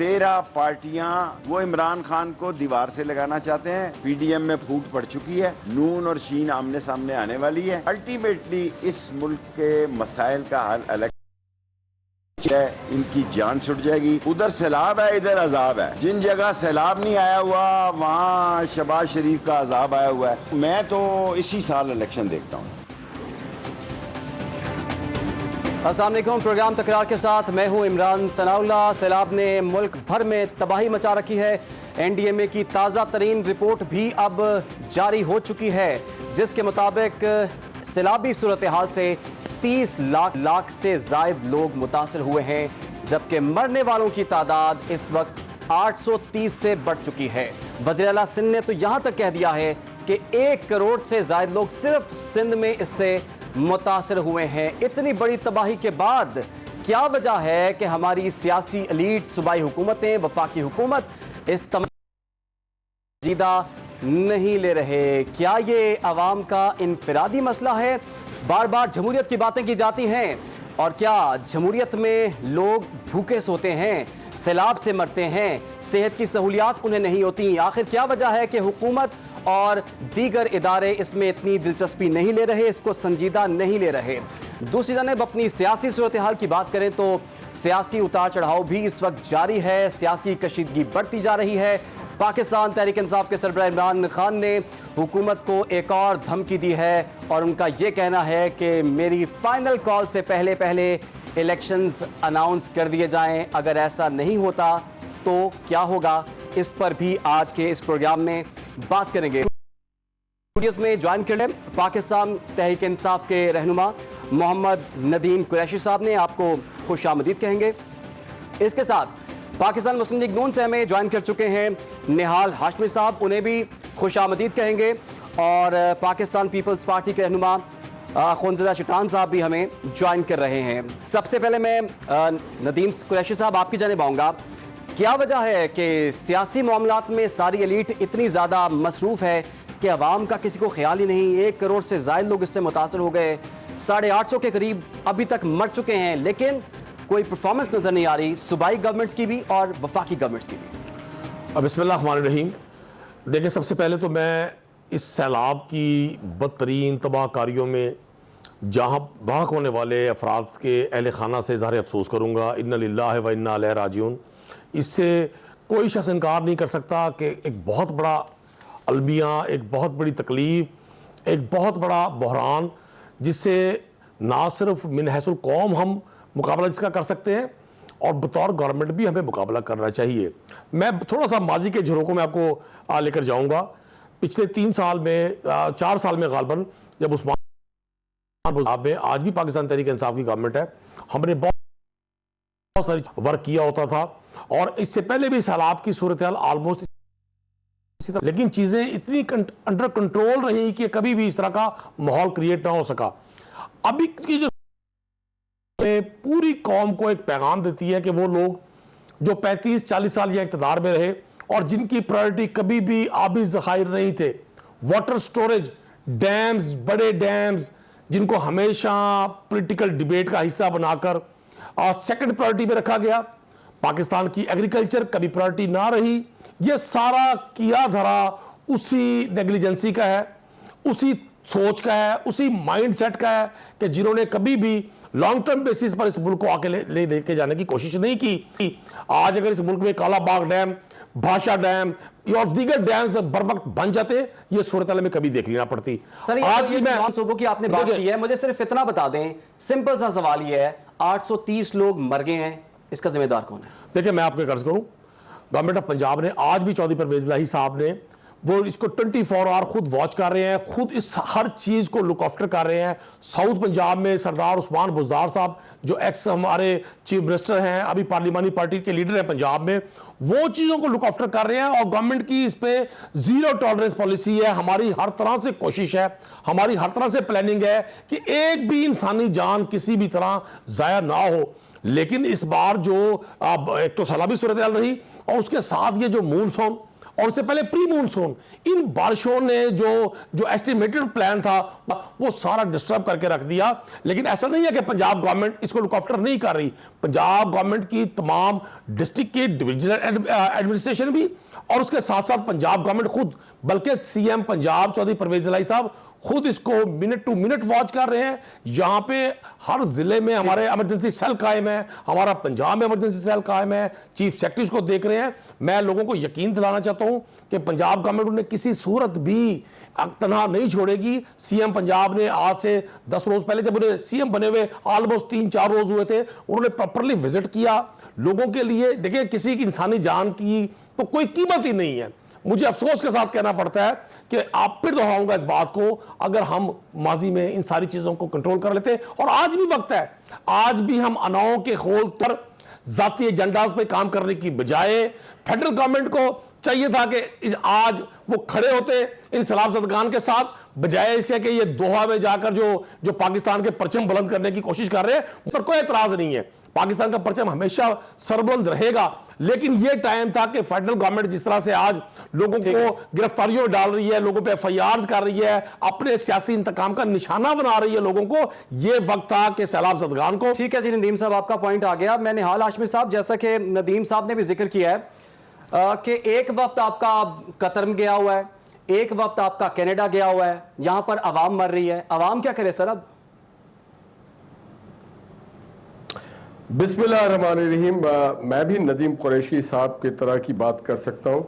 13 پارٹیاں وہ عمران خان کو دیوار سے لگانا چاہتے ہیں. پی ڈی ایم میں پھوٹ پڑ چکی ہے, نون اور شین آمنے سامنے آنے والی ہے. الٹیمیٹلی اس ملک کے مسائل کا حل ان کی جان چھٹ جائے گی. ادھر سیلاب ہے, ادھر عذاب ہے. جن جگہ سیلاب نہیں آیا ہوا وہاں شہباز شریف کا عذاب آیا ہوا ہے. میں تو اسی سال الیکشن دیکھتا ہوں. السلام علیکم. پروگرام تکرار کے ساتھ میں ہوں عمران ثناء اللہ. سیلاب نے ملک بھر میں تباہی مچا رکھی ہے. این ڈی ایم اے کی تازہ ترین رپورٹ بھی اب جاری ہو چکی ہے, جس کے مطابق سیلابی صورتحال سے 30 لاکھ سے زائد لوگ متاثر ہوئے ہیں, جبکہ مرنے والوں کی تعداد اس وقت 830 سے بڑھ چکی ہے. وزیر اعلیٰ سندھ نے تو یہاں تک کہہ دیا ہے کہ 1 کروڑ سے زائد لوگ صرف سندھ میں اس سے متاثر ہوئے ہیں. اتنی بڑی تباہی کے بعد کیا وجہ ہے کہ ہماری سیاسی ایلیٹ, صوبائی حکومتیں, وفاقی حکومت اس سنجیدہ نہیں لے رہے؟ کیا یہ عوام کا انفرادی مسئلہ ہے؟ بار بار جمہوریت کی باتیں کی جاتی ہیں, اور کیا جمہوریت میں لوگ بھوکے سوتے ہیں, سیلاب سے مرتے ہیں, صحت کی سہولیات انہیں نہیں ہوتی؟ آخر کیا وجہ ہے کہ حکومت اور دیگر ادارے اس میں اتنی دلچسپی نہیں لے رہے, اس کو سنجیدہ نہیں لے رہے؟ دوسری جانب اپنی سیاسی صورتحال کی بات کریں تو سیاسی اتار چڑھاؤ بھی اس وقت جاری ہے, سیاسی کشیدگی بڑھتی جا رہی ہے. پاکستان تحریک انصاف کے سربراہ عمران خان نے حکومت کو ایک اور دھمکی دی ہے, اور ان کا یہ کہنا ہے کہ میری فائنل کال سے پہلے الیکشنز اناؤنس کر دیے جائیں. اگر ایسا نہیں ہوتا تو کیا ہوگا, اس پر بھی آج کے اس پروگرام میں بات کریں گے. اسٹوڈیوز میں جوائن کر لیں پاکستان تحریک انصاف کے رہنما محمد ندیم قریشی صاحب نے, آپ کو خوش آمدید کہیں گے. اس کے ساتھ پاکستان مسلم لیگ نون سے ہمیں جوائن کر چکے ہیں نہال ہاشمی صاحب, انہیں بھی خوش آمدید کہیں گے. اور پاکستان پیپلز پارٹی کے رہنما خونزدہ چٹان صاحب بھی ہمیں جوائن کر رہے ہیں. سب سے پہلے میں ندیم قریشی صاحب آپ کی جانب آؤں گا. کیا وجہ ہے کہ سیاسی معاملات میں ساری ایلیٹ اتنی زیادہ مصروف ہے کہ عوام کا کسی کو خیال ہی نہیں؟ 1 کروڑ سے زائد لوگ اس سے متاثر ہو گئے, 850 کے قریب ابھی تک مر چکے ہیں, لیکن کوئی پرفارمنس نظر نہیں آ رہی صوبائی گورنمنٹس کی بھی اور وفاقی گورنمنٹس کی بھی. بسم اللہ الرحمن الرحیم. دیکھیں, سب سے پہلے تو میں اس سیلاب کی بدترین تباہ کاریوں میں جہاں بھاگ ہونے والے افراد کے اہل خانہ سے اظہار افسوس کروں گا. انا للہ و انا الیہ راجعون. اس سے کوئی شخص انکار نہیں کر سکتا کہ ایک بہت بڑا المیہ, ایک بہت بڑی تکلیف, ایک بہت بڑا بحران, جس سے نہ صرف من حیث القوم ہم مقابلہ جس کا کر سکتے ہیں, اور بطور گورنمنٹ بھی ہمیں مقابلہ کرنا چاہیے. میں تھوڑا سا ماضی کے جھروکوں میں آپ کو لے کر جاؤں گا. پچھلے 4 سال میں غالباً جب عثمان میں, آج بھی پاکستان تحریک انصاف کی گورنمنٹ ہے, ہم نے بہت ساری ورک کیا ہوتا تھا, اور اس سے پہلے بھی سیلاب کی صورتحال آلموسٹ, لیکن چیزیں اتنی انڈر کنٹرول رہی کہ کبھی بھی اس طرح کا ماحول کریٹ نہ ہو سکا. ابھی کی جو پوری قوم کو ایک پیغام دیتی ہے کہ وہ لوگ جو 35-40 سال یا اقتدار میں رہے اور جن کی پرائرٹی کبھی بھی آبی ذخائر نہیں تھے, واٹر سٹوریج, ڈیمز, بڑے ڈیمز, جن کو ہمیشہ پولیٹیکل ڈیبیٹ کا حصہ بنا کر سیکنڈ پرائرٹی میں رکھا گیا. پاکستان کی ایگریکلچر کبھی پرائرٹی نہ رہی. یہ سارا کیا دھرا اسی نیگلیجنسی کا ہے, اسی سوچ کا ہے, اسی مائنڈ سیٹ کا ہے کہ جنہوں نے کبھی بھی لانگ ٹرم بیسس پر اس ملک کو آگے لے کے جانے کی کوشش نہیں کی. آج اگر اس ملک میں کالا باغ ڈیم, بھاشا ڈیم اور دیگر ڈیمز بر وقت بن جاتے, یہ صورتحال میں کبھی دیکھنی نہ پڑتی. آج کی میں صوبوں کی آپ نے بات کی ہے, مجھے صرف اتنا بتا دیں, سمپل سا سوال یہ ہے, 830 لوگ مر گئے ہیں, اس کا ذمہ دار کون ہے؟ دیکھیں, میں آپ کو عرض کروں, گورنمنٹ آف پنجاب نے آج بھی چودھری پرویز الہی صاحب نے وہ اس کو 24 آور خود واچ کر رہے ہیں, خود اس ہر چیز کو لک آفٹر کر رہے ہیں. ساؤتھ پنجاب میں سردار عثمان بزدار صاحب جو ایکس ہمارے چیف منسٹر ہیں, ابھی پارلیمانی پارٹی کے لیڈر ہیں پنجاب میں, وہ چیزوں کو لک آفٹر کر رہے ہیں. اور گورنمنٹ کی اس پہ زیرو ٹالرنس پالیسی ہے. ہماری ہر طرح سے کوشش ہے, ہماری ہر طرح سے پلاننگ ہے کہ ایک بھی انسانی جان کسی بھی طرح ضائع نہ ہو. لیکن اس بار جو ایک تو سیلابی صورتحال رہی, اور اس کے ساتھ یہ جو مونسون اور اس سے پہلے پری مونسون، ان بارشوں نے جو ایسٹیمیٹڈ پلان تھا وہ سارا ڈسٹرب کر کے رکھ دیا. لیکن ایسا نہیں ہے کہ پنجاب گورنمنٹ اس کو لک آفٹر نہیں کر رہی. پنجاب گورنمنٹ کی تمام ڈسٹرکٹ کی ڈویژنل ایڈمنسٹریشن بھی اور اس کے ساتھ ساتھ پنجاب گورنمنٹ خود، بلکہ سی ایم پنجاب چودھری پرویز الہی صاحب خود اس کو منٹ ٹو منٹ واچ کر رہے ہیں. یہاں پہ ہر ضلع میں ہمارے ایمرجنسی سیل قائم ہے، ہمارا پنجاب میں ایمرجنسی سیل قائم ہے، چیف سیکرٹری اس کو دیکھ رہے ہیں. میں لوگوں کو یقین دلانا چاہتا ہوں کہ پنجاب گورنمنٹ انہیں کسی صورت بھی تنہا نہیں چھوڑے گی. سی ایم پنجاب نے آج سے 10 روز پہلے جب انہیں سی ایم بنے ہوئے آلموسٹ 3-4 روز ہوئے تھے، انہوں نے پراپرلی وزٹ کیا لوگوں کے لیے. دیکھیں کسی کی انسانی جان کی تو کوئی قیمت ہی نہیں ہے. مجھے افسوس کے ساتھ کہنا پڑتا ہے کہ آپ پھر دہراؤں گا اس بات کو، اگر ہم ماضی میں ان ساری چیزوں کو کنٹرول کر لیتے، اور آج بھی وقت ہے، آج بھی ہم اناؤں کے خول پر ذاتی ایجنڈاز پہ کام کرنے کی بجائے فیڈرل گورنمنٹ کو چاہیے تھا کہ آج وہ کھڑے ہوتے ان سیلاب زدگان کے ساتھ، بجائے اس کے کہ یہ دوحہ میں جا کر جو پاکستان کے پرچم بلند کرنے کی کوشش کر رہے ہیں. ان پر کوئی اعتراض نہیں ہے، پاکستان کا پرچم ہمیشہ سربلند رہے گا. لیکن یہ ٹائم تھا کہ فیڈرل گورنمنٹ جس طرح سے آج لوگوں کو گرفتاریوں میں ڈال رہی ہے، لوگوں پہ ایف آئی آرز کر رہی ہے، اپنے سیاسی انتقام کا نشانہ بنا رہی ہے لوگوں کو، یہ وقت تھا کہ سیلاب زدگان کو. ٹھیک ہے جی ندیم صاحب، آپ کا پوائنٹ آ گیا. میں نہال ہاشمی صاحب، جیسا کہ ندیم صاحب نے بھی ذکر کیا ہے کہ ایک وقت آپ کا قطر میں گیا ہوا ہے، ایک وقت آپ کا کینیڈا گیا ہوا ہے، یہاں پر عوام مر رہی ہے، عوام کیا کرے سر اب؟ بسم اللہ الرحمن الرحیم. میں بھی ندیم قریشی صاحب کی طرح کی بات کر سکتا ہوں،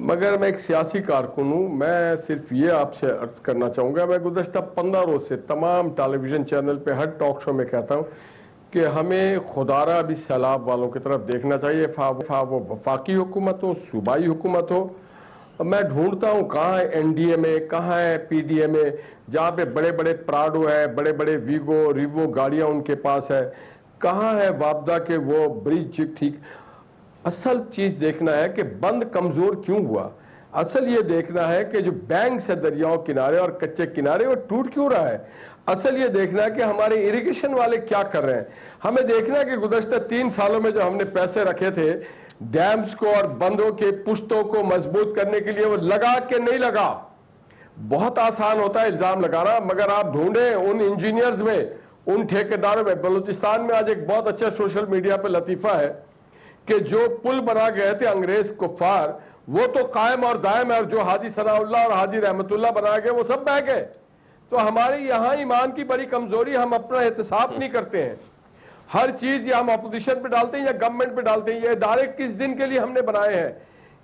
مگر میں ایک سیاسی کارکن ہوں. میں صرف یہ آپ سے عرض کرنا چاہوں گا، میں گزشتہ 15 روز سے تمام ٹیلی ویژن چینل پہ ہر ٹاک شو میں کہتا ہوں کہ ہمیں خدارہ بھی سیلاب والوں کی طرف دیکھنا چاہیے، وہ وفاقی حکومت ہو، صوبائی حکومت ہو. میں ڈھونڈتا ہوں کہاں ہے این ڈی اے میں، کہاں ہے پی ڈی اے میں، جہاں پہ بڑے بڑے پراڈو ہے، بڑے بڑے ریوو گاڑیاں ان کے پاس ہے، کہاں ہے وابدہ کے وہ برج ٹھیک. اصل چیز دیکھنا ہے کہ بند کمزور کیوں ہوا. اصل یہ دیکھنا ہے کہ جو بینکس ہے دریاؤں کنارے اور کچے کنارے وہ ٹوٹ کیوں رہا ہے. اصل یہ دیکھنا ہے کہ ہمارے اریگیشن والے کیا کر رہے ہیں. ہمیں دیکھنا ہے کہ گزشتہ 3 سالوں میں جو ہم نے پیسے رکھے تھے ڈیمز کو اور بندوں کے پشتوں کو مضبوط کرنے کے لیے، وہ لگا کہ نہیں لگا. بہت آسان ہوتا ہے الزام لگانا، مگر آپ ڈھونڈیں ان انجینئرز میں، ان ٹھیکیداروں میں. بلوچستان میں آج ایک بہت اچھا سوشل میڈیا پہ لطیفہ ہے کہ جو پل بنا گئے تھے انگریز کفار، وہ تو قائم اور دائم ہے، اور جو حاجی ثناء اللہ اور حاجی رحمت اللہ بنا گئے وہ سب بہ گئے. تو ہمارے یہاں ایمان کی بڑی کمزوری، ہم اپنا احتساب نہیں کرتے ہیں. ہر چیز یا ہم اپوزیشن پہ ڈالتے ہیں یا گورنمنٹ پہ ڈالتے ہیں. یہ ادارے کس دن کے لیے ہم نے بنائے ہیں؟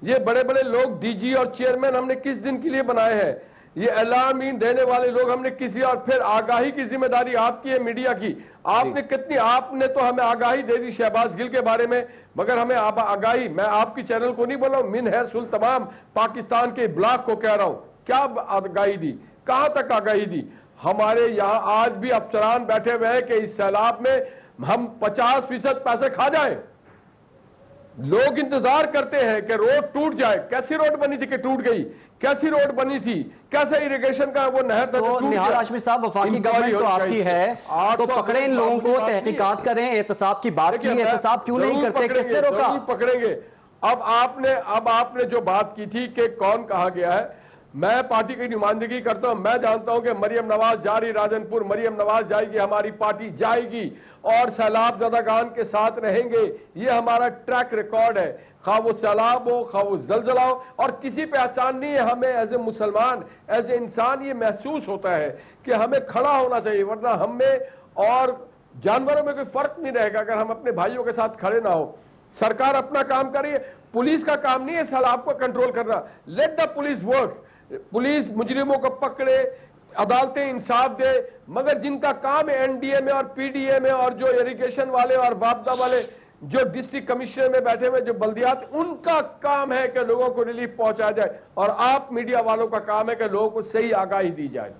یہ بڑے بڑے لوگ ڈی جی اور چیئرمین ہم نے کس دن کے لیے بنائے ہیں؟ یہ اعلامین دینے والے لوگ ہم نے کسی، اور پھر آگاہی کی ذمہ داری آپ کی ہے، میڈیا کی. آپ نے کتنی، آپ نے تو ہمیں آگاہی دے دی شہباز گل کے بارے میں، مگر ہمیں آگاہی، میں آپ کی چینل کو نہیں بول رہا ہوں، من حیث التمام پاکستان کے بلاک کو کہہ رہا ہوں، کیا آگاہی دی، کہاں تک آگاہی دی؟ ہمارے یہاں آج بھی افسران بیٹھے ہوئے ہیں کہ اس سیلاب میں ہم 50% پیسے کھا جائیں. لوگ انتظار کرتے ہیں کہ روڈ ٹوٹ جائے. کیسی روڈ بنی تھی کہ ٹوٹ گئی؟ کیسی روڈ بنی تھی؟ کیسے اریگیشن کا وہ نہر تھا تو نہال ہاشمی صاحب، وفاقی گورنمنٹ تو آپ کی ہے، تو پکڑیں ان لوگوں کو، تحقیقات کریں. احتساب کی بات کی، احتساب کیوں نہیں کرتے؟ کس نے روکا؟ پکڑیں گے. اب آپ نے جو بات کی تھی کہ کون کہا گیا ہے، میں پارٹی کی نمائندگی کرتا ہوں. میں جانتا ہوں کہ مریم نواز جا رہی راجن پور، مریم نواز جائے گی، ہماری پارٹی جائے گی اور سیلاب زدگان کے ساتھ رہیں گے. یہ ہمارا ٹریک ریکارڈ ہے، خواہ وہ سیلاب ہو، خواہ وہ زلزلہ ہو. اور کسی پہ احسان نہیں ہے. ہمیں ایز اے مسلمان، ایز اے انسان یہ محسوس ہوتا ہے کہ ہمیں کھڑا ہونا چاہیے، ورنہ ہم میں اور جانوروں میں کوئی فرق نہیں رہے گا اگر ہم اپنے بھائیوں کے ساتھ کھڑے نہ ہو. سرکار اپنا کام کر رہی ہے، پولیس کا کام نہیں ہے سیلاب کو کنٹرول کرنا. Let the police work. Police مجرموں کو پکڑے، عدالتیں انصاف دے. مگر جن کا کام ہے این ڈی اے میں اور پی ڈی اے میں اور جو اریگیشن والے اور وابدہ والے جو ڈسٹرکٹ کمشنر میں بیٹھے ہوئے جو بلدیات، ان کا کام ہے کہ لوگوں کو ریلیف پہنچایا جائے، اور آپ میڈیا والوں کا کام ہے کہ لوگوں کو صحیح آگاہی دی جائے.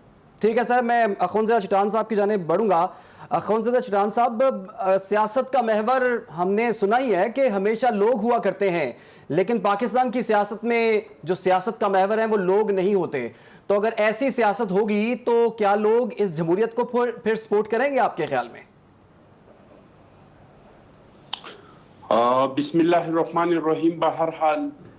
ٹھیک ہے سر، میں اخونزادہ چٹان صاحب کی جانب بڑھوں گا. اخونزادہ چٹان صاحب، سیاست کا محور ہم نے سنا ہی ہے کہ ہمیشہ لوگ ہوا کرتے ہیں، لیکن پاکستان کی سیاست میں جو سیاست کا محور ہے وہ لوگ نہیں ہوتے. تو اگر ایسی سیاست ہوگی تو کیا لوگ اس جمہوریت کو پھر سپورٹ کریں گے آپ کے خیال میں؟ بسم اللہ الرحمن الرحیم. بہرحال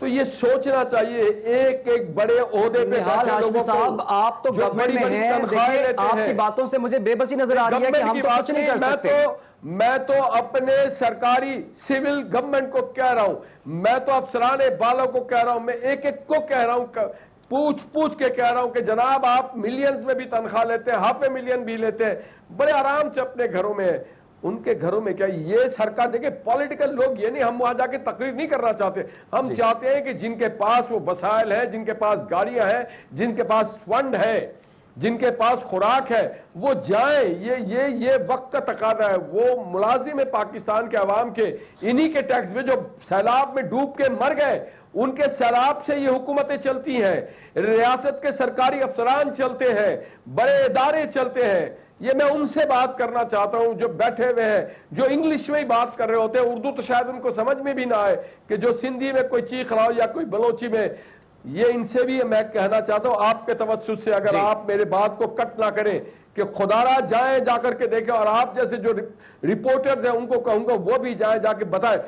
تو یہ سوچنا چاہیے ایک ایک بڑے عہدے پہ نہال ہاشمی صاحب آپ تو گورنمنٹ میں ہیں, دیکھیں آپ کی باتوں سے مجھے بے بسی نظر آ رہی ہے کہ ہم تو کچھ نہیں کر سکتے. میں تو اپنے سرکاری سول گورنمنٹ کو کہہ رہا ہوں, میں تو افسران بالا کو کہہ رہا ہوں, میں ایک ایک کو کہہ رہا ہوں, پوچھ کے کہہ رہا ہوں کہ جناب آپ ملینز میں بھی تنخواہ لیتے ہیں, ہاف ملین بھی لیتے ہیں, بڑے آرام سے اپنے گھروں میں ہیں. ان کے گھروں میں کیا یہ سرکار دیکھیں پولیٹیکل لوگ یہ نہیں, ہم وہاں جا کے تقریر نہیں کرنا چاہتے, ہم چاہتے ہیں کہ جن کے پاس وہ وسائل ہے, جن کے پاس گاڑیاں ہیں, جن کے پاس فنڈ ہے, جن کے پاس خوراک ہے, وہ جائیں. یہ وقت کا تقاضا ہے. وہ ملازم ہے پاکستان کے عوام کے, انہی کے ٹیکس میں جو سیلاب میں ڈوب کے مر گئے, ان کے سیلاب سے یہ حکومتیں چلتی ہیں, ریاست کے سرکاری افسران چلتے ہیں, بڑے ادارے چلتے ہیں. یہ میں ان سے بات کرنا چاہتا ہوں جو بیٹھے ہوئے ہیں, جو انگلش میں ہی بات کر رہے ہوتے ہیں, اردو تو شاید ان کو سمجھ میں بھی نہ آئے, کہ جو سندھی میں کوئی چیخ رہا ہو یا کوئی بلوچی میں. یہ ان سے بھی میں کہنا چاہتا ہوں آپ کے توسط سے, اگر آپ میرے بات کو کٹ نہ کریں, کہ خدا را جائیں جا کر کے دیکھیں, اور آپ جیسے جو رپورٹرز ہیں ان کو کہوں گا وہ بھی جائیں جا کے بتائیں.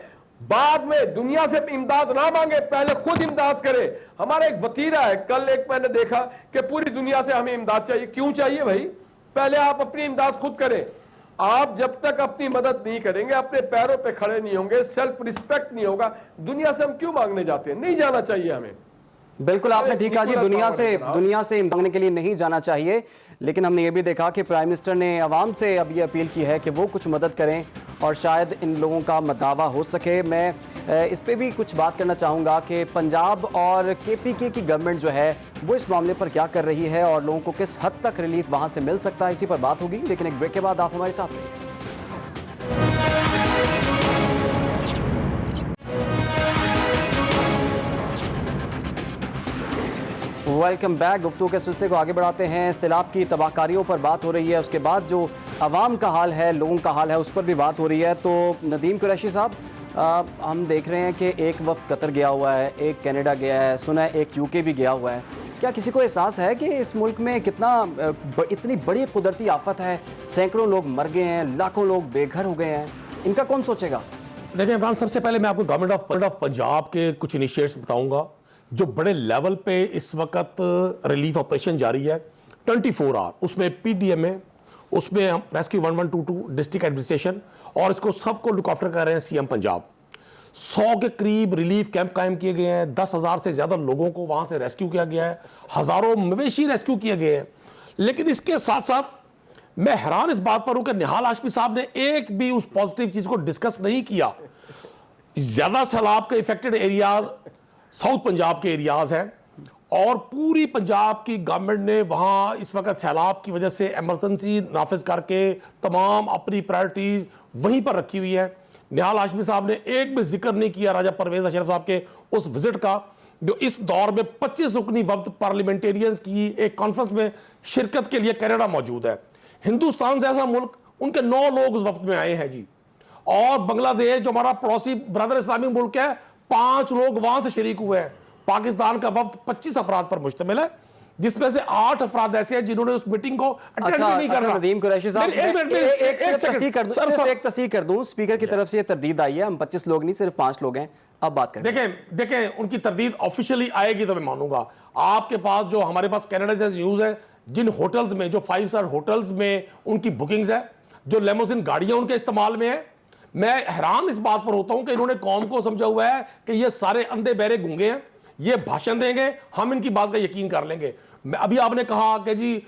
بعد میں دنیا سے امداد نہ مانگے, پہلے خود امداد کرے. ہمارا ایک وتیرہ ہے, کل ایک میں نے دیکھا کہ پوری دنیا سے ہمیں امداد چاہیے. کیوں چاہیے بھائی؟ پہلے آپ اپنی امداد خود کریں. آپ جب تک اپنی مدد نہیں کریں گے, اپنے پیروں پہ کھڑے نہیں ہوں گے, سیلف ریسپیکٹ نہیں ہوگا, دنیا سے ہم کیوں مانگنے جاتے ہیں؟ نہیں جانا چاہیے ہمیں. بالکل آپ نے ٹھیک کہا جی, دنیا سے مانگنے کے لیے نہیں جانا چاہیے. لیکن ہم نے یہ بھی دیکھا کہ پرائم منسٹر نے عوام سے اب یہ اپیل کی ہے کہ وہ کچھ مدد کریں اور شاید ان لوگوں کا مداوع ہو سکے. میں اس پہ بھی کچھ بات کرنا چاہوں گا کہ پنجاب اور KPK کی گورنمنٹ جو ہے وہ اس معاملے پر کیا کر رہی ہے اور لوگوں کو کس حد تک ریلیف وہاں سے مل سکتا ہے, اسی پر بات ہوگی. لیکن ایک بریک کے بعد آپ ہمارے ساتھ رہیے. Welcome back. گفتگو کے سلسلے کو آگے بڑھاتے ہیں. سیلاب کی تباہ کاریوں پر بات ہو رہی ہے, اس کے بعد جو عوام کا حال ہے, لوگوں کا حال ہے, اس پر بھی بات ہو رہی ہے. تو ندیم قریشی صاحب, ہم دیکھ رہے ہیں کہ ایک وفد قطر گیا ہوا ہے, ایک کینیڈا گیا ہے, سنا ہے ایک UK بھی گیا ہوا ہے. کیا کسی کو احساس ہے کہ اس ملک میں اتنی بڑی قدرتی آفت ہے, سینکڑوں لوگ مر گئے ہیں, لاکھوں لوگ بے گھر ہو گئے ہیں, ان کا کون سوچے گا؟ دیکھیں عمران, سب سے پہلے میں آپ کو گورنمنٹ آف پنجاب کے کچھ انیشیٹس بتاؤں گا جو بڑے لیول پہ اس وقت ریلیف آپریشن جاری ہے 24 آور. اس میں PDM ہے, اس میں ریسکیو 1122 ڈسٹرکٹ ایڈمنسٹریشن, اور اس کو سب کو لک آفٹر کر رہے ہیں CM پنجاب. 100 کے قریب ریلیف کیمپ قائم کیے گئے ہیں, 10,000 سے زیادہ لوگوں کو وہاں سے ریسکیو کیا گیا ہے, ہزاروں مویشی ریسکیو کیے گئے ہیں. لیکن اس کے ساتھ ساتھ میں حیران اس بات پر ہوں کہ نہال ہاشمی صاحب نے ایک بھی اس پازیٹیو چیز کو ڈسکس نہیں کیا. زیادہ سیلاب کے افیکٹڈ ایریاز ساؤتھ پنجاب کے ایریاز ہیں, اور پوری پنجاب کی گورنمنٹ نے وہاں اس وقت سیلاب کی وجہ سے ایمرجنسی نافذ کر کے تمام اپنی پرائرٹیز وہیں پر رکھی ہوئی ہے. نہال ہاشمی صاحب نے ایک بھی ذکر نہیں کیا راجہ پرویز اشرف صاحب کے اس وزٹ کا, جو اس دور میں 25 رکنی وفد پارلیمنٹیرینز کی ایک کانفرنس میں شرکت کے لیے کینیڈا موجود ہے. ہندوستان سے ایسا ملک, ان کے 9 لوگ اس وفد میں آئے ہیں جی. اور بنگلہ دیش جو ہمارا پڑوسی برادر اسلامی ملک ہے, 5 لوگ وہاں سے شریک ہوئے ہیں. پاکستان کا وفد 25 افراد پر مشتمل ہے, جس میں سے 8 افراد ایسے ہیں جنہوں نے اس میٹنگ کو اٹینڈ نہیں کرنا. ندیم قریشی صاحب, ایک تصحیح کر دوں, اسپیکر کی طرف سے یہ تردید آئی ہے, ہم 25 لوگ نہیں صرف 5 لوگ ہیں. اب بات کریں. دیکھیں ان کی تردید آفیشلی آئے گی تو میں مانوں گا. آپ کے پاس جو ہمارے پاس کینیڈا سے نیوز ہے, جن ہوٹلز میں, جو 5 اسٹار ہوٹلز میں ان کی بکنگز ہے, جو لیموزن گاڑیاں ان کے استعمال میں ہیں, میں حیران اس بات پر ہوتا ہوں کہ انہوں نے قوم کو سمجھا ہوا ہے کہ یہ سارے اندھے بہرے گونگے ہیں, یہ بھاشن دیں گے, ہم ان کی بات کا یقین کر لیں گے. ابھی آپ نے کہا کہ جی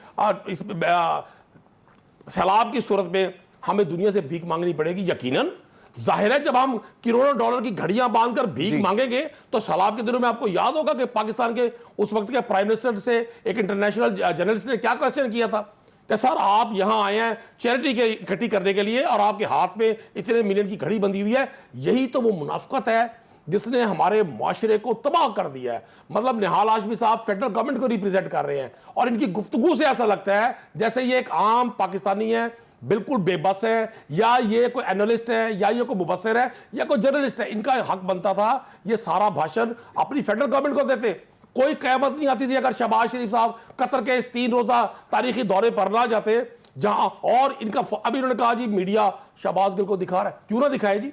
سیلاب کی صورت میں ہمیں دنیا سے بھیک مانگنی پڑے گی. یقیناً ظاہر ہے, جب ہم کروڑوں ڈالر کی گھڑیاں باندھ کر بھیک مانگیں گے تو سیلاب کے دنوں میں آپ کو یاد ہوگا کہ پاکستان کے اس وقت کے پرائم منسٹر سے ایک انٹرنیشنل جرنلسٹ نے کیا کوسچن کیا تھا کہ سر آپ یہاں آئے ہیں چیریٹی کے اکٹھی کرنے کے لیے, اور آپ کے ہاتھ میں اتنے ملین کی گھڑی بندھی ہوئی ہے. یہی تو وہ منافقت ہے جس نے ہمارے معاشرے کو تباہ کر دیا ہے. مطلب نہال ہاشمی صاحب فیڈرل گورنمنٹ کو ریپریزنٹ کر رہے ہیں, اور ان کی گفتگو سے ایسا لگتا ہے جیسے یہ ایک عام پاکستانی ہے, بالکل بے بس ہے, یا یہ کوئی اینالسٹ ہے, یا یہ کوئی مبصر ہے, یا کوئی جرنلسٹ ہے. ان کا حق بنتا تھا یہ سارا بھاشن اپنی فیڈرل گورنمنٹ کو دیتے. کوئی قیامت نہیں آتی تھی اگر شہباز شریف صاحب قطر کے اس 3 روزہ تاریخی دورے پر نہ جاتے جہاں, اور ان کا ابھی انہوں نے کہا جی میڈیا شہباز گل کو دکھا رہا ہے. کیوں نہ دکھائے جی,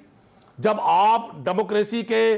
جب آپ ڈیموکریسی کے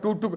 22।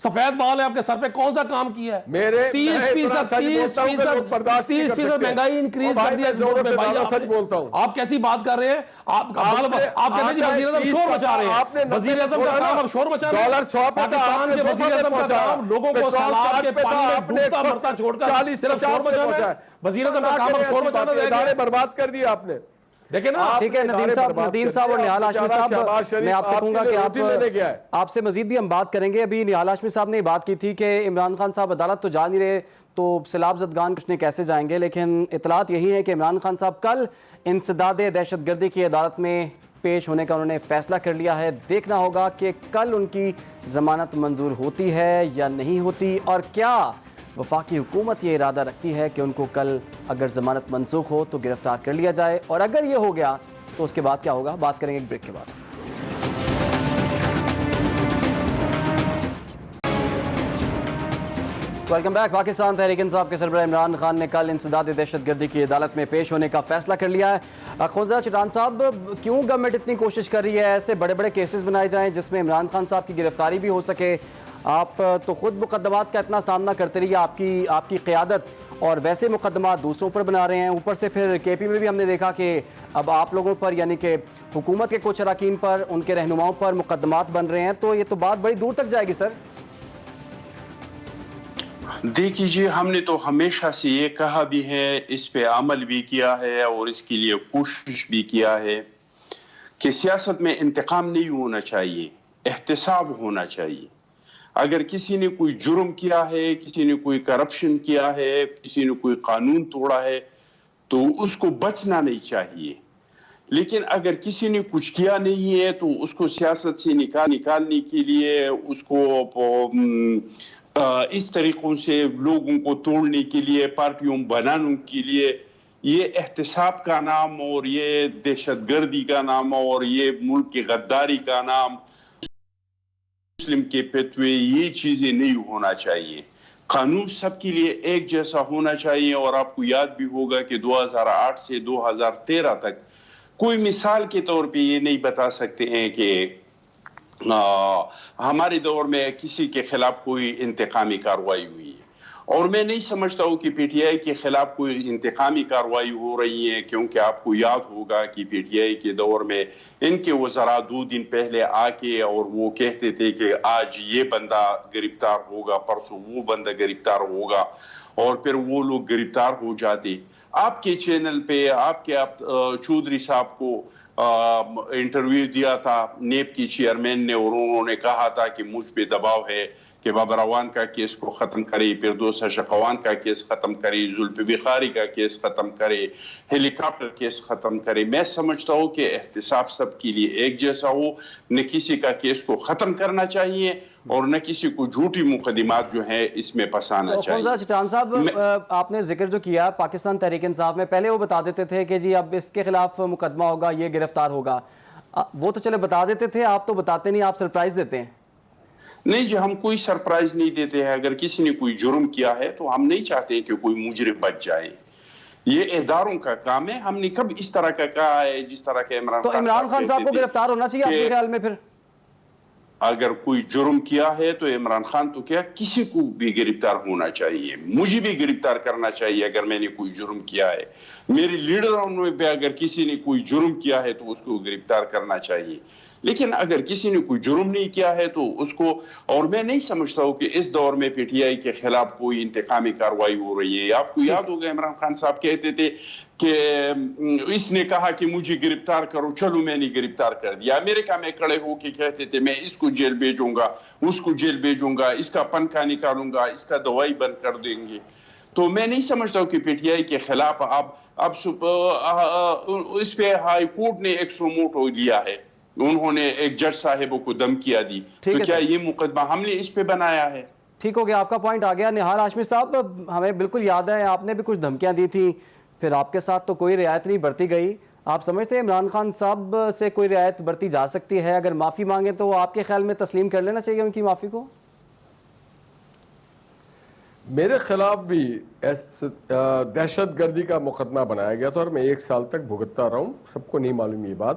سفید بال ہے آپ کے سر پہ، کون سا کام کیا ہے؟ میرے 30% مہنگائی انکریز کر دیا اس ملک میں بھائی آپ نے۔ آپ کیسی بات کر رہے ہیں؟ آپ کہتے ہیں جی وزیر اعظم شور مچا رہے ہیں، وزیر اعظم کا کام اب شور مچانا ہے؟ پاکستان کے وزیر اعظم کا کام لوگوں کو سیلاب کے پانی میں ڈوبتا مرتا چھوڑ کر صرف شور مچانا ہے؟ وزیر اعظم کا کام اب شور مچانا رہ گیا؟ برباد کر دیا آپ نے، دیکھیں نا۔ ٹھیک ہے ندیم صاحب اور نہال ہاشمی صاحب، میں آپ سے کہوں گا کہ آپ سے مزید بھی ہم بات کریں گے۔ ابھی نہال ہاشمی صاحب نے بات کی تھی کہ عمران خان صاحب عدالت تو جا نہیں رہے تو سیلاب زدگان کچھ نہیں کیسے جائیں گے، لیکن اطلاعات یہی ہے کہ عمران خان صاحب کل انسداد دہشت گردی کی عدالت میں پیش ہونے کا انہوں نے فیصلہ کر لیا ہے۔ دیکھنا ہوگا کہ کل ان کی ضمانت منظور ہوتی ہے یا نہیں ہوتی، اور کیا وفاقی حکومت یہ ارادہ رکھتی ہے کہ ان کو کل اگر ضمانت منسوخ ہو تو گرفتار کر لیا جائے، اور اگر یہ ہو گیا تو اس کے بعد کیا ہوگا؟ بات کریں گے ایک بریک کے بعد۔ Welcome back. پاکستان تحریک انصاف کے سربراہ عمران خان نے کل انسداد دہشت گردی کی عدالت میں پیش ہونے کا فیصلہ کر لیا ہے۔ خونزادہ چٹان صاحب، کیوں گورنمنٹ اتنی کوشش کر رہی ہے ایسے بڑے بڑے کیسز بنائے جائیں جس میں عمران خان صاحب کی گرفتاری بھی ہو سکے؟ آپ تو خود مقدمات کا اتنا سامنا کرتے رہیے، آپ کی قیادت، اور ویسے مقدمات دوسروں پر بنا رہے ہیں، اوپر سے پھر کے پی میں بھی ہم نے دیکھا کہ اب آپ لوگوں پر یعنی کہ حکومت کے کچھ اراکین پر، ان کے رہنماؤں پر مقدمات بن رہے ہیں، تو یہ تو بات بڑی دور تک جائے گی سر۔ دیکھ لیجیے، ہم نے تو ہمیشہ سے یہ کہا بھی ہے، اس پہ عمل بھی کیا ہے اور اس کے لیے کوشش بھی کیا ہے کہ سیاست میں انتقام نہیں ہونا چاہیے، احتساب ہونا چاہیے۔ اگر کسی نے کوئی جرم کیا ہے، کسی نے کوئی کرپشن کیا ہے، کسی نے کوئی قانون توڑا ہے تو اس کو بچنا نہیں چاہیے، لیکن اگر کسی نے کچھ کیا نہیں ہے تو اس کو سیاست سے نکالنے کے لیے، اس کو اس طریقوں سے لوگوں کو توڑنے کے لیے، پارٹیوں بنانے کے لیے، یہ احتساب کا نام اور یہ دہشت گردی کا نام اور یہ ملک کی غداری کا نام، مسلم کے فتوے، یہ چیزیں نہیں ہونا چاہیے۔ قانون سب کے لیے ایک جیسا ہونا چاہیے، اور آپ کو یاد بھی ہوگا کہ 2008 سے 2013 تک کوئی مثال کے طور پہ یہ نہیں بتا سکتے ہیں کہ ہمارے دور میں کسی کے خلاف کوئی انتقامی کارروائی ہوئی ہے، اور میں نہیں سمجھتا ہوں کہ پی ٹی آئی کے خلاف کوئی انتقامی کارروائی ہو رہی ہے، کیونکہ آپ کو یاد ہوگا کہ پی ٹی آئی کے دور میں ان کے وزراء 2 دن پہلے آ کے اور وہ کہتے تھے کہ آج یہ بندہ گرفتار ہوگا، پرسوں وہ بندہ گرفتار ہوگا، اور پھر وہ لوگ گرفتار ہو جاتے۔ آپ کے چینل پہ آپ کے چودھری صاحب کو انٹرویو دیا تھا نیب کی چیئرمین نے، اور انہوں نے کہا تھا کہ مجھ پہ دباؤ ہے کہ بابروان کا کیس کو ختم کرے، فردوس شقوان کا کیس ختم کرے، ذوالفقار کا کیس ختم کرے، ہیلی کاپٹر کیس ختم کرے۔ میں سمجھتا ہوں کہ احتساب سب کے لیے ایک جیسا ہو، نہ کسی کا کیس کو ختم کرنا چاہیے اور نہ کسی کو جھوٹی مقدمات جو ہے اس میں پھنسانا چاہیے۔ خونزادہ چٹان صاحب، آپ نے ذکر جو کیا پاکستان تحریک انصاف میں، پہلے وہ بتا دیتے تھے کہ جی اب اس کے خلاف مقدمہ ہوگا، یہ گرفتار ہوگا، وہ تو چلے بتا دیتے تھے، آپ تو بتاتے نہیں، آپ سرپرائز دیتے ہیں۔ نہیں جی، ہم کوئی سرپرائز نہیں دیتے ہیں۔ اگر کسی نے کوئی جرم کیا ہے تو ہم نہیں چاہتے کہ کوئی مجرم بچ جائے، یہ اداروں کا کام ہے۔ ہم نے کب اس طرح کا کہا ہے جس طرح کہ عمران خان صاحب کو گرفتار ہونا چاہیے آپ کے خیال میں؟ پھر اگر کوئی جرم کیا ہے تو عمران خان تو کیا کسی کو بھی گرفتار ہونا چاہیے، مجھے بھی گرفتار کرنا چاہیے اگر میں نے کوئی جرم کیا ہے، میرے لیڈروں میں بھی اگر کسی نے کوئی جرم کیا ہے تو اس کو گرفتار کرنا چاہیے۔ لیکن اگر کسی نے کوئی جرم نہیں کیا ہے تو اس کو، اور میں نہیں سمجھتا ہوں کہ اس دور میں پی ٹی آئی کے خلاف کوئی انتقامی کارروائی ہو رہی ہے۔ آپ کو یاد ہوگا عمران خان صاحب کہتے تھے کہ اس نے کہا کہ مجھے گرفتار کرو، چلو میں نے گرفتار کر دیا۔ امریکہ میں کھڑے ہو کے کہتے تھے میں اس کو جیل بھیجوں گا، اس کو جیل بھیجوں گا، اس کا پنکھا نکالوں گا، اس کا دوائی بند کر دیں گے۔ تو میں نہیں سمجھتا ہوں کہ پی ٹی آئی کے خلاف اب اس پہ ہائی کورٹ نے ایک سوموٹو لیا ہے، انہوں نے ایک جج صاحبوں کو دھمکیاں دی، تو کیا یہ مقدمہ ہم نے اس پہ بنایا ہے؟ ٹھیک ہو گیا، آپ کا پوائنٹ آ گیا۔ نہال ہاشمی صاحب، ہمیں بالکل یاد ہے آپ نے بھی کچھ دھمکیاں دی تھی، پھر آپ کے ساتھ تو کوئی رعایت نہیں برتی گئی۔ آپ سمجھتے ہیں عمران خان صاحب سے کوئی رعایت برتی جا سکتی ہے؟ اگر معافی مانگے تو آپ کے خیال میں تسلیم کر لینا چاہیے ان کی معافی کو؟ میرے خلاف بھی دہشت گردی کا مقدمہ بنایا گیا تھا اور میں 1 سال تک بھگتتا رہا ہوں، سب کو نہیں معلوم یہ بات۔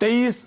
23,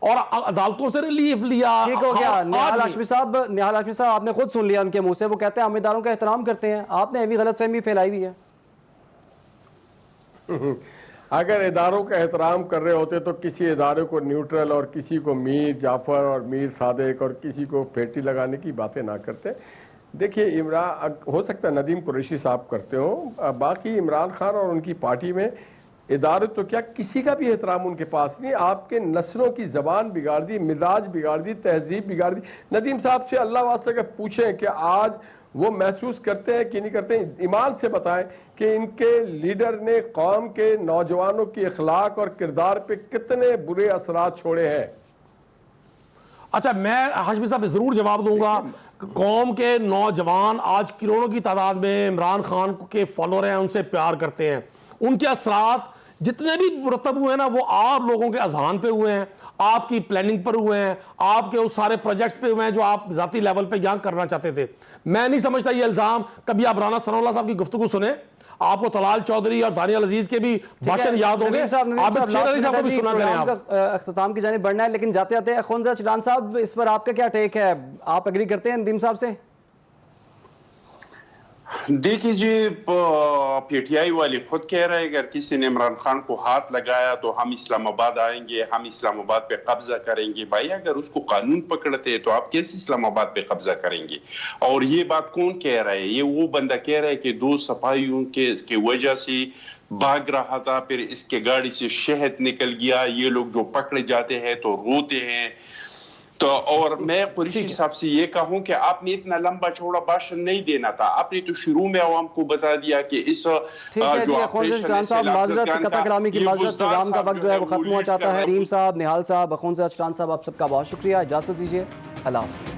اور عدالتوں سے ریلیف لیا. ٹھیک ہو گیا. نہال ہاشمی صاحب آپ نے خود سن لیا ان کے منہ سے, وہ کہتے ہیں ہم اداروں کا احترام کرتے ہیں. آپ نے ابھی غلط فہمی پھیلائی ہوئی ہے. اگر اداروں کا احترام کر رہے ہوتے تو کسی ادارے کو نیوٹرل اور کسی کو میر جعفر اور میر صادق اور کسی کو پھیٹی لگانے کی باتیں نہ کرتے. دیکھیے عمران, ہو سکتا ہے ندیم قریشی صاحب کرتے ہوں, باقی عمران خان اور ان کی پارٹی میں ادارے تو کیا کسی کا بھی احترام ان کے پاس نہیں. آپ کے نسلوں کی زبان بگاڑ دی, مزاج بگاڑ دی, تہذیب بگاڑ دی. ندیم صاحب سے اللہ واسطے کہ پوچھیں کہ آج وہ محسوس کرتے ہیں کہ نہیں کرتے ہیں, ایمان سے بتائیں کہ ان کے لیڈر نے قوم کے نوجوانوں کی اخلاق اور کردار پہ کتنے برے اثرات چھوڑے ہیں. اچھا, میں ہاشمی صاحب ضرور جواب دوں گا. قوم کے نوجوان آج کروڑوں کی تعداد میں عمران خان کے فالوور ہیں, ان سے پیار کرتے ہیں. ان کے اثرات جتنے بھی مرتب ہوئے ہیں نا, وہ آپ لوگوں کے اذہان پہ ہوئے ہیں, آپ کی پلاننگ پر ہوئے ہیں, آپ کے اس سارے پروجیکٹس پہ ہوئے ہیں جو آپ ذاتی لیول پہ یہاں کرنا چاہتے تھے. میں نہیں سمجھتا یہ الزام, کبھی آپ رانا ثناء اللہ صاحب کی گفتگو سنیں, آپ کو طلال چودھری اور دانیال عزیز کے بھی بھاشن یاد ہوں گے, آپ شیر علی صاحب کو بھی سنا کریں. آپ اختتام کی جانب بڑھنا ہے, لیکن جاتے جاتے اخونزہ چٹان صاحب, اس پر آپ کا کیا ٹیک ہے؟ آپ ایگری کرتے ہیں ندیم صاحب سے؟ دیکھیے جی, پی ٹی آئی والے خود کہہ رہے ہیں اگر کسی نے عمران خان کو ہاتھ لگایا تو ہم اسلام آباد آئیں گے, ہم اسلام آباد پہ قبضہ کریں گے. بھائی اگر اس کو قانون پکڑتے تو آپ کیسے اسلام آباد پہ قبضہ کریں گے؟ اور یہ بات کون کہہ رہا ہے؟ یہ وہ بندہ کہہ رہا ہے کہ 2 صفائیوں کے وجہ سے بھاگ رہا تھا, پھر اس کے گاڑی سے شہد نکل گیا. یہ لوگ جو پکڑے جاتے ہیں تو روتے ہیں. تو اور میں قریشی صاحب سے یہ کہوں کہ آپ نے اتنا لمبا چوڑا بھاشن نہیں دینا تھا. آپ نے تو شروع میں عوام کو بتا دیا کہ اس ٹھیک ہے جی, اخونزہ چٹان صاحب معذرت, قطع کلامی کی معذرت, پروگرام کا وقت جو ہے وہ ختم ہوا چاہتا ہے. ندیم صاحب, نہال صاحب, اخونزہ چٹان صاحب, آپ سب کا بہت شکریہ. اجازت دیجیے, اللہ حافظ.